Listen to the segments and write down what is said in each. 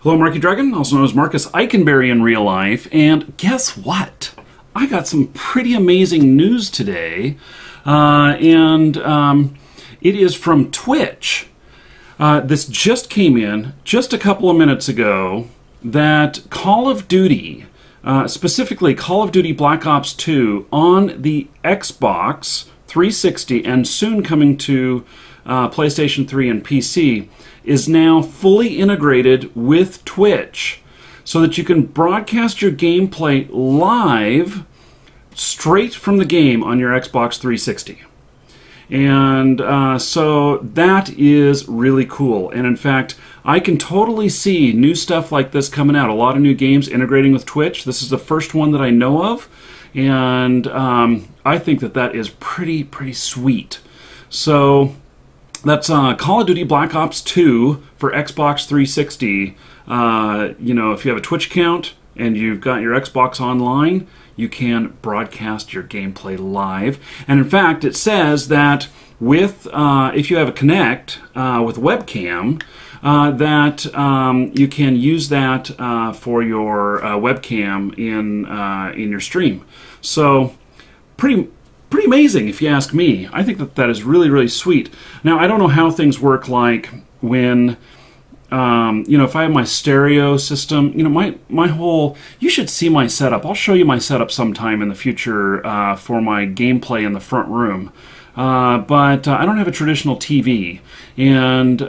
Hello, Markee Dragon, also known as Marcus Eikenberry in real life, and guess what? I got some pretty amazing news today, and it is from Twitch. This just came in just a couple of minutes ago that Call of Duty, specifically Call of Duty Black Ops 2 on the Xbox 360 and soon coming to PlayStation 3 and PC, is now fully integrated with Twitch so that you can broadcast your gameplay live straight from the game on your Xbox 360. And so that is really cool. And in fact, I can totally see new stuff like this coming out. A lot of new games integrating with Twitch. This is the first one that I know of. And I think that that is pretty sweet. So that's Call of Duty Black Ops 2 for Xbox 360. You know, if you have a Twitch account and you've got your Xbox online, you can broadcast your gameplay live. And in fact, it says that with if you have a Connect with Webcam, that you can use that for your webcam in your stream. So pretty amazing, if you ask me. I think that that is really sweet. Now, I don't know how things work, like when you know, if I have my stereo system, you know, my whole, you should see my setup. I'll show you my setup sometime in the future for my gameplay in the front room. But I don't have a traditional TV, and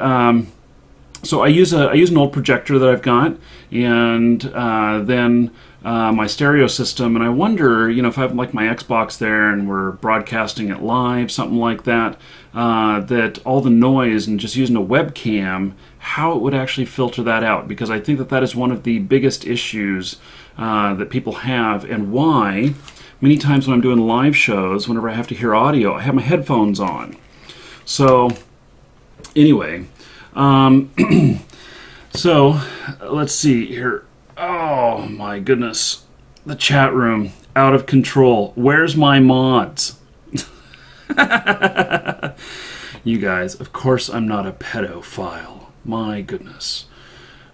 so I use an old projector that I've got, and then my stereo system, and I wonder, you know, if I have like my Xbox there and we're broadcasting it live, something like that, that all the noise and just using a webcam, how it would actually filter that out, because I think that that is one of the biggest issues that people have, and why many times when I'm doing live shows, whenever I have to hear audio, I have my headphones on. So anyway, so let's see here. Oh my goodness, the chat room out of control. Where's my mods? You guys, of course I'm not a pedophile. My goodness.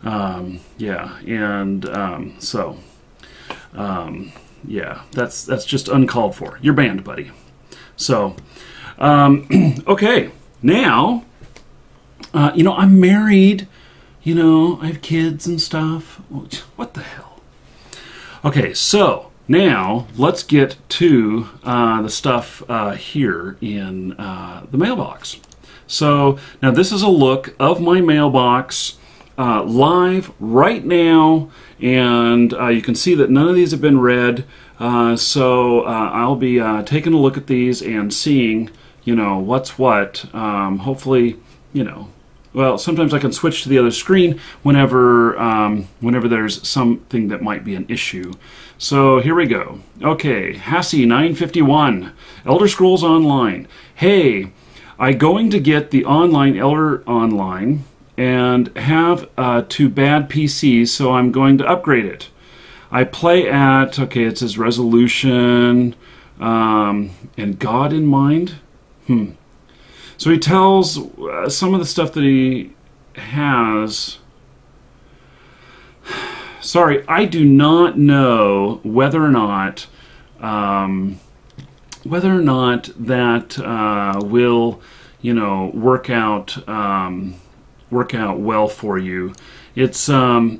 Yeah, and so yeah, that's just uncalled for. You're banned, buddy. So okay, now you know, I'm married. You know, I have kids and stuff. What the hell? Okay, so now let's get to the stuff here in the mailbox. So now this is a look of my mailbox live right now, and you can see that none of these have been read. So I'll be taking a look at these and seeing, you know, what's what. Hopefully, you know. Well, sometimes I can switch to the other screen whenever whenever there's something that might be an issue. So here we go. Okay, Hassie 951, Elder Scrolls Online. Hey, I going to get the online Elder Online and have two bad PCs, so I'm going to upgrade it. I play at, okay, it says resolution and God in mind. So he tells some of the stuff that he has. Sorry, I do not know whether or not that will, you know, work out well for you. It's I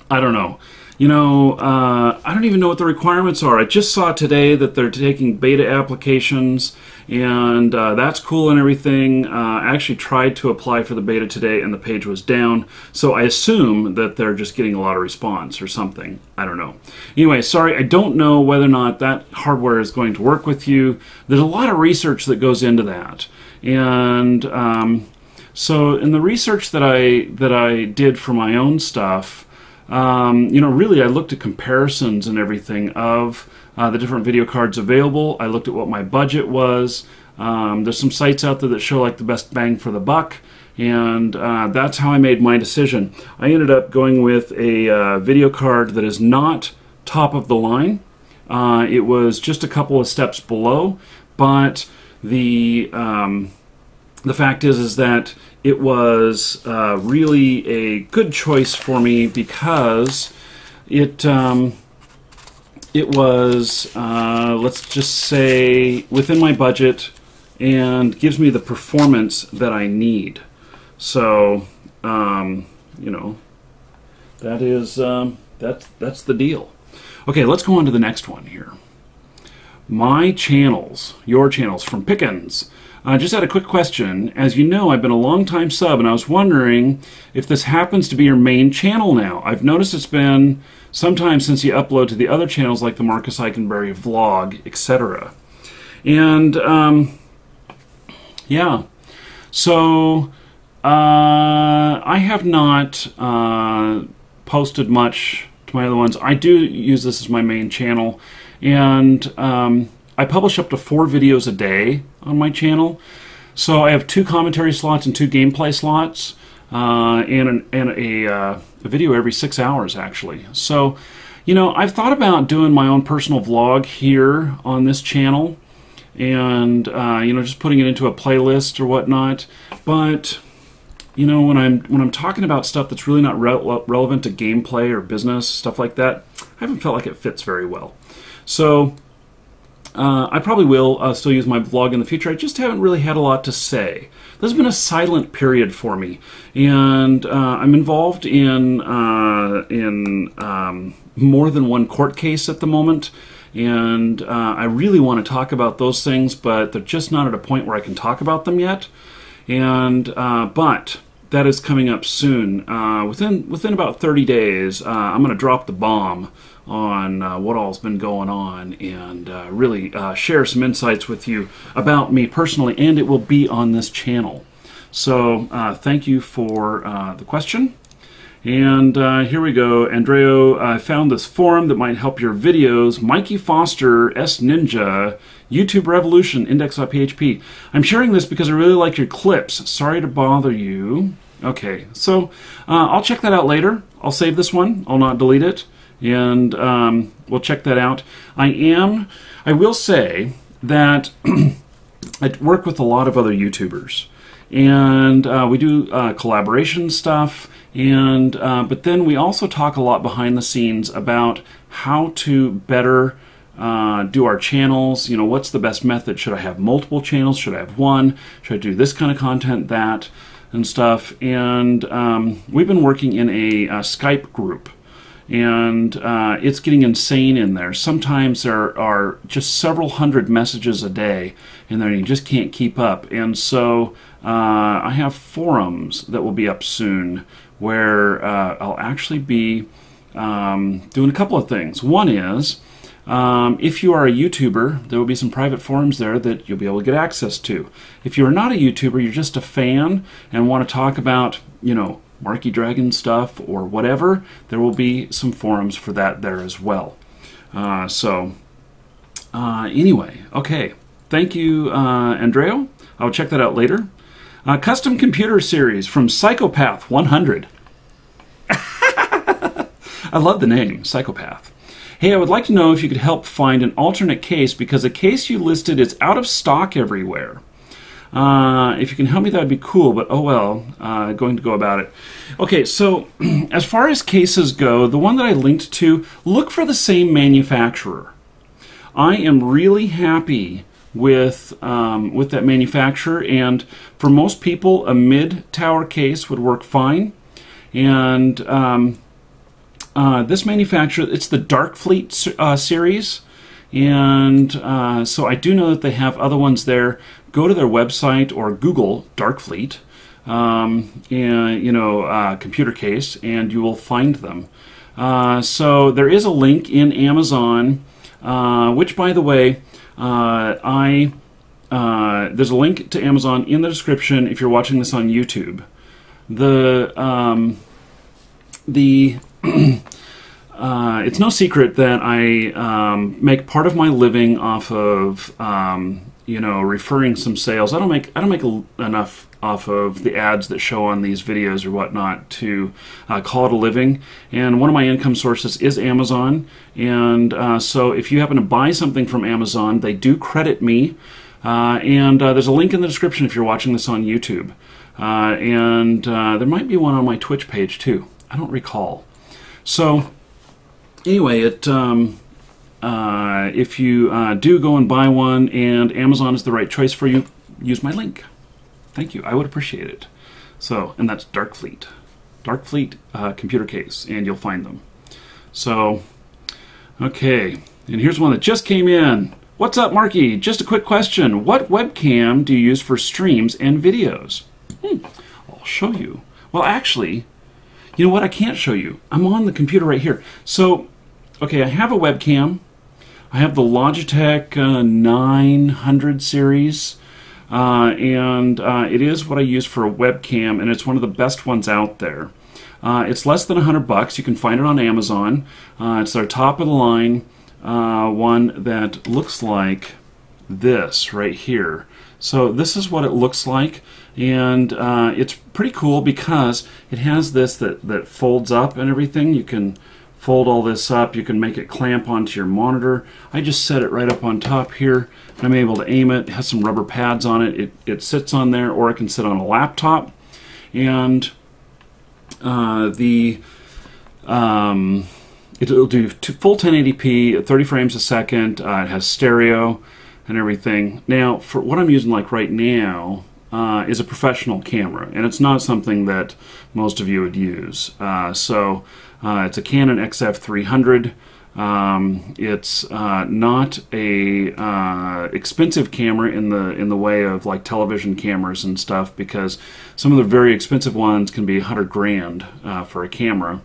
don't know. You know, I don't even know what the requirements are. I just saw today that they're taking beta applications, and that's cool and everything. I actually tried to apply for the beta today, and the page was down. So I assume that they're just getting a lot of response or something. I don't know. Anyway, sorry, I don't know whether or not that hardware is going to work with you. There's a lot of research that goes into that. And so in the research that I did for my own stuff, you know, really I looked at comparisons and everything of the different video cards available. I looked at what my budget was. There's some sites out there that show like the best bang for the buck, and that's how I made my decision. I ended up going with a video card that is not top of the line. It was just a couple of steps below, but the fact is that it was really a good choice for me because it was, let's just say, within my budget and gives me the performance that I need. So, you know, that is, that's the deal. Okay, let's go on to the next one here. My channels, your channels from Pickens. I just had a quick question. As you know, I've been a long-time sub, and I was wondering if this happens to be your main channel now. I've noticed it's been some time since you upload to the other channels like the Marcus Eikenberry vlog, etc. And, yeah. So, I have not posted much to my other ones. I do use this as my main channel, and I publish up to 4 videos a day on my channel. So I have 2 commentary slots and 2 gameplay slots, and a video every 6 hours, actually. So, you know, I've thought about doing my own personal vlog here on this channel, and you know, just putting it into a playlist or whatnot. But you know, when I'm talking about stuff that's really not relevant to gameplay or business, stuff like that, I haven't felt like it fits very well. So I probably will still use my vlog in the future. I just haven't really had a lot to say. This has been a silent period for me, and I'm involved in more than one court case at the moment, and I really want to talk about those things, but they're just not at a point where I can talk about them yet. And but that is coming up soon. Within about 30 days, I'm going to drop the bomb on what all's been going on, and really share some insights with you about me personally, and it will be on this channel. So thank you for the question. And here we go. Andreo, I found this forum that might help your videos. Mikey Foster, S Ninja, YouTube Revolution, index.php. I'm sharing this because I really like your clips. Sorry to bother you. Okay, so I'll check that out later. I'll save this one. I'll not delete it. And we'll check that out. I will say that I work with a lot of other YouTubers, and we do collaboration stuff, and but then we also talk a lot behind the scenes about how to better do our channels. You know, what's the best method? Should I have multiple channels? Should I have one? Should I do this kind of content, that, and stuff? And we've been working in a Skype group, and it's getting insane in there. Sometimes there are just several hundred messages a day in there, and you just can't keep up. And so I have forums that will be up soon where I'll actually be doing a couple of things. One is, if you are a YouTuber, there will be some private forums there that you'll be able to get access to. If you're not a YouTuber, you're just a fan and want to talk about, you know, Markee Dragon stuff or whatever, there will be some forums for that there as well. Anyway, okay. Thank you, Andreo. I'll check that out later. Custom computer series from Psychopath 100. I love the name, Psychopath. Hey, I would like to know if you could help find an alternate case because the case you listed is out of stock everywhere. If you can help me, that would be cool, but oh well, going to go about it. Okay, so as far as cases go, the one that I linked to, look for the same manufacturer. I am really happy with that manufacturer, and for most people, a mid-tower case would work fine. And this manufacturer, it's the Dark Fleet series, and so I do know that they have other ones there. Go to their website or Google Dark Fleet, and you know, computer case, and you will find them. So there is a link in Amazon, which, by the way, there's a link to Amazon in the description if you're watching this on YouTube. It's no secret that I make part of my living off of you know, referring some sales. I don't make enough off of the ads that show on these videos or whatnot to call it a living. And one of my income sources is Amazon. And so if you happen to buy something from Amazon, they do credit me. And there's a link in the description if you're watching this on YouTube. and there might be one on my Twitch page too. I don't recall. So anyway, if you do go and buy one and Amazon is the right choice for you, use my link. Thank you. I would appreciate it. So, and that's Darkfleet. Darkfleet computer case, and you'll find them. So, okay. And here's one that just came in. What's up, Markee? Just a quick question. What webcam do you use for streams and videos? I'll show you. Well, actually, you know what? I can't show you. I'm on the computer right here. So, okay, I have a webcam. I have the Logitech 900 series, and it is what I use for a webcam, and it's one of the best ones out there. It's less than $100. You can find it on Amazon. It's their top of the line one that looks like this right here. So this is what it looks like, and it's pretty cool because it has this that folds up and everything. You can fold all this up. You can make it clamp onto your monitor. I just set it right up on top here. I'm able to aim it. It has some rubber pads on it. It sits on there, or it can sit on a laptop. And it'll do full 1080p, 30 frames a second. It has stereo and everything. Now, for what I'm using like right now is a professional camera, and it's not something that most of you would use. It's a Canon XF300. It's not a expensive camera in the way of like television cameras and stuff, because some of the very expensive ones can be 100 grand for a camera,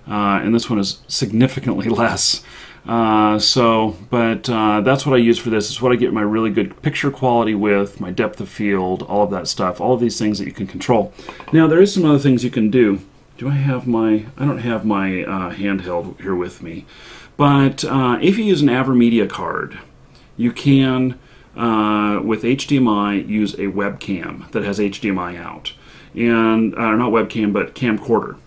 and this one is significantly less. That's what I use for this. It's what I get my really good picture quality with, my depth of field, all of that stuff, all of these things that you can control. Now there is some other things you can do. Do I have my? I don't have my handheld here with me. But if you use an AverMedia card, you can, with HDMI, use a webcam that has HDMI out. And, not webcam, but camcorder.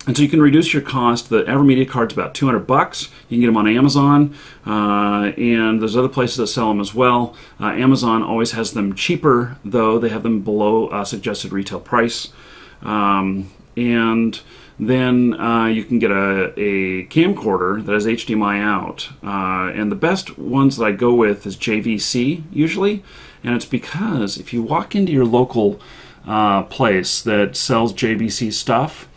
And so you can reduce your cost. The AverMedia card's about $200. You can get them on Amazon, and there's other places that sell them as well. Amazon always has them cheaper, though. They have them below suggested retail price. And then you can get a camcorder that has HDMI out. And the best ones that I go with is JVC, usually. And it's because if you walk into your local place that sells JVC stuff,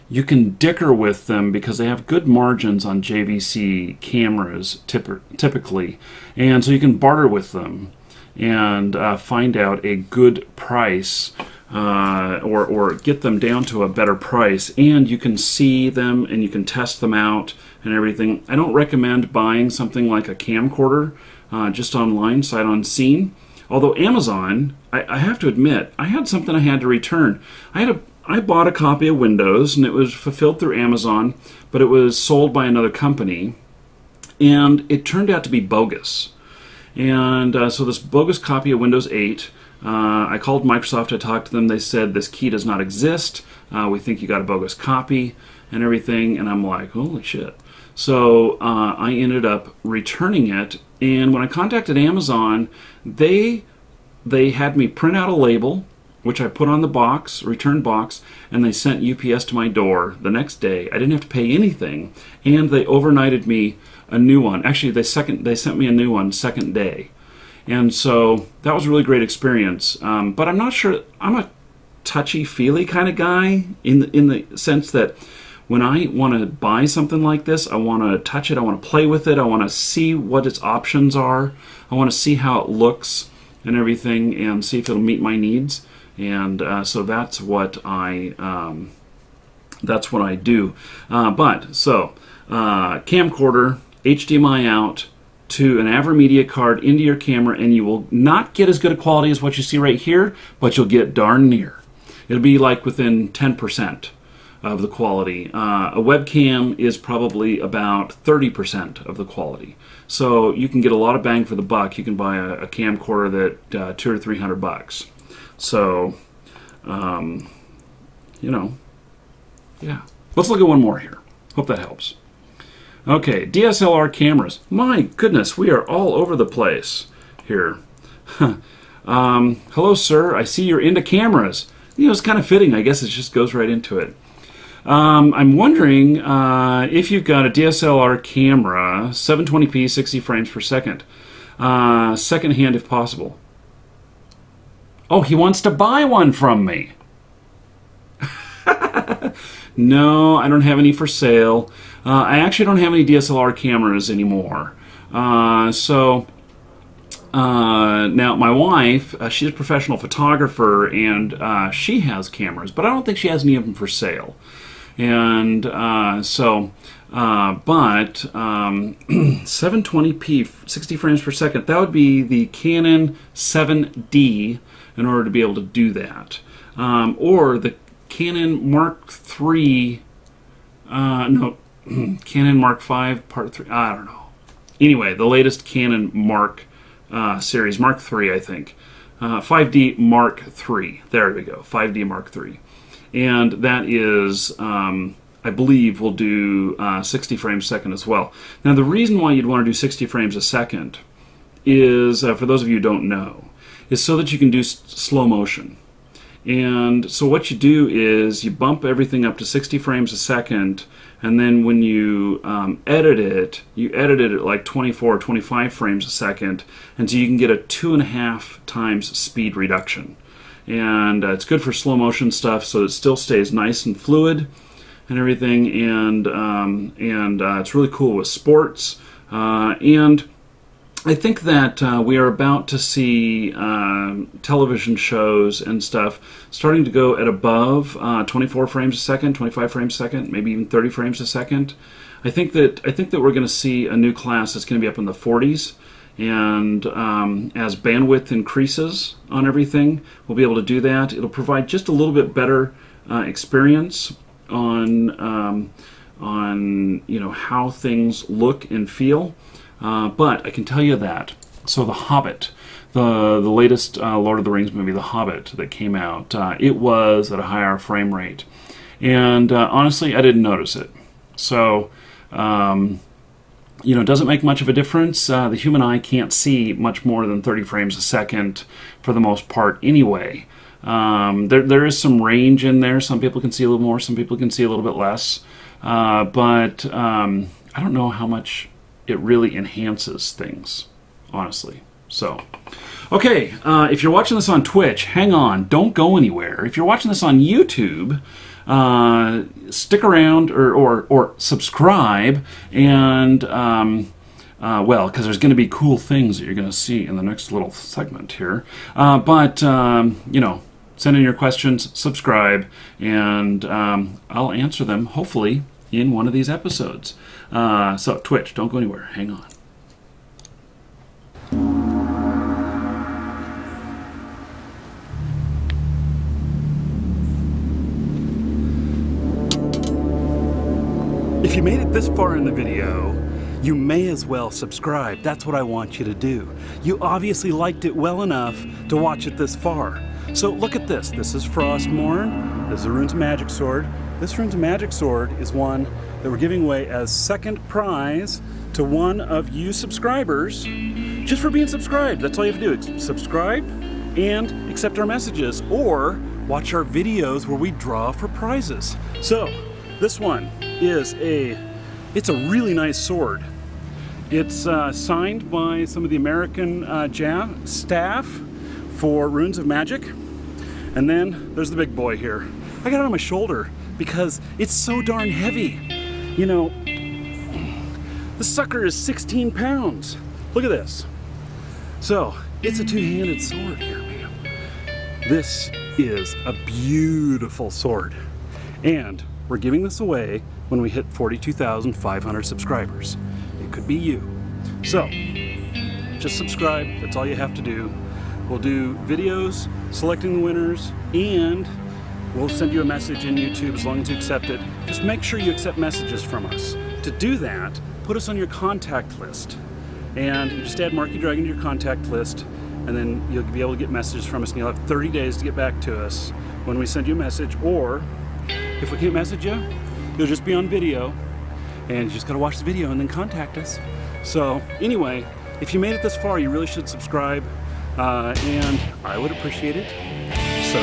you can dicker with them because they have good margins on JVC cameras typically. And so you can barter with them and find out a good price, or get them down to a better price, and you can see them and you can test them out and everything. I don't recommend buying something like a camcorder just online, sight unseen. Although Amazon, I have to admit, I had something I had to return. I bought a copy of Windows, and it was fulfilled through Amazon, but it was sold by another company, and it turned out to be bogus. And so this bogus copy of Windows 8, I called Microsoft, I talked to them, they said this key does not exist, we think you got a bogus copy and everything, and I'm like, holy shit. So I ended up returning it, and when I contacted Amazon, they had me print out a label, which I put on the box, return box, and they sent UPS to my door the next day. I didn't have to pay anything, and they overnighted me a new one. Actually, they sent me a new one second day. And so that was a really great experience. But I'm not sure, I'm a touchy-feely kind of guy in the sense that when I want to buy something like this, I want to touch it, I want to play with it, I want to see what its options are, I want to see how it looks and everything, and see if it'll meet my needs. And so that's what I do. Camcorder, HDMI out to an AverMedia card into your camera, and you will not get as good a quality as what you see right here, but you'll get darn near. It'll be like within 10% of the quality. A webcam is probably about 30% of the quality. So you can get a lot of bang for the buck. You can buy a camcorder that $200 or $300. So, yeah. Let's look at one more here. Hope that helps. Okay, DSLR cameras. My goodness, we are all over the place here. Hello, sir. I see you're into cameras. it's kind of fitting. I guess it just goes right into it. I'm wondering if you've got a DSLR camera, 720p, 60 frames per second, secondhand if possible. Oh, he wants to buy one from me. No, I don't have any for sale. I actually don't have any DSLR cameras anymore. Now my wife, she's a professional photographer, and she has cameras, but I don't think she has any of them for sale. And 720p, 60 frames per second, that would be the Canon 7D in order to be able to do that. Or the Canon Mark III, Canon Mark V Part 3, I don't know. Anyway, the latest Canon Mark series, Mark III, I think. 5D Mark III, there we go, 5D Mark III. And that is, I believe, will do 60 frames a second as well. Now, the reason why you'd want to do 60 frames a second is, for those of you who don't know, is so that you can do slow motion. And so what you do is you bump everything up to 60 frames a second, and then when you edit it at like 24 or 25 frames a second, and so you can get a 2.5 times speed reduction. And it's good for slow motion stuff, so it still stays nice and fluid and everything, and it's really cool with sports. And I think that we are about to see television shows and stuff starting to go at above 24 frames a second, 25 frames a second, maybe even 30 frames a second. I think that we're going to see a new class that's going to be up in the 40s, and as bandwidth increases on everything, we'll be able to do that. It'll provide just a little bit better experience on how things look and feel. But I can tell you that. So The Hobbit, the latest Lord of the Rings movie, The Hobbit, that came out, it was at a higher frame rate. And honestly, I didn't notice it. So, it doesn't make much of a difference. The human eye can't see much more than 30 frames a second for the most part anyway. There is some range in there. Some people can see a little more, some people can see a little bit less. But I don't know how much it really enhances things, honestly. So, okay, if you're watching this on Twitch, hang on, don't go anywhere. If you're watching this on YouTube, stick around or subscribe, and well, because there's going to be cool things that you're going to see in the next little segment here. Send in your questions, subscribe, and I'll answer them hopefully in one of these episodes. So Twitch, don't go anywhere. Hang on. If you made it this far in the video, you may as well subscribe. That's what I want you to do. You obviously liked it well enough to watch it this far. So look at this. This is Frostmourne. This is a Runes of Magic sword. This Runes of Magic sword is one that we're giving away as second prize to one of you subscribers, just for being subscribed. That's all you have to do. Subscribe and accept our messages, or watch our videos where we draw for prizes. So this one is it's a really nice sword. It's signed by some of the American staff for Runes of Magic. And then there's the big boy here. I got it on my shoulder because it's so darn heavy. You know, this sucker is 16 pounds. Look at this. So it's a two-handed sword here, man. This is a beautiful sword. And we're giving this away when we hit 42,500 subscribers. It could be you. So, just subscribe, that's all you have to do. We'll do videos selecting the winners, and we'll send you a message in YouTube as long as you accept it. Just make sure you accept messages from us. To do that, put us on your contact list. And you just add Markee Dragon to your contact list, and then you'll be able to get messages from us, and you'll have 30 days to get back to us when we send you a message. Or if we can't message you, you'll just be on video, and you just gotta watch the video and then contact us. So anyway, if you made it this far, you really should subscribe, and I would appreciate it. So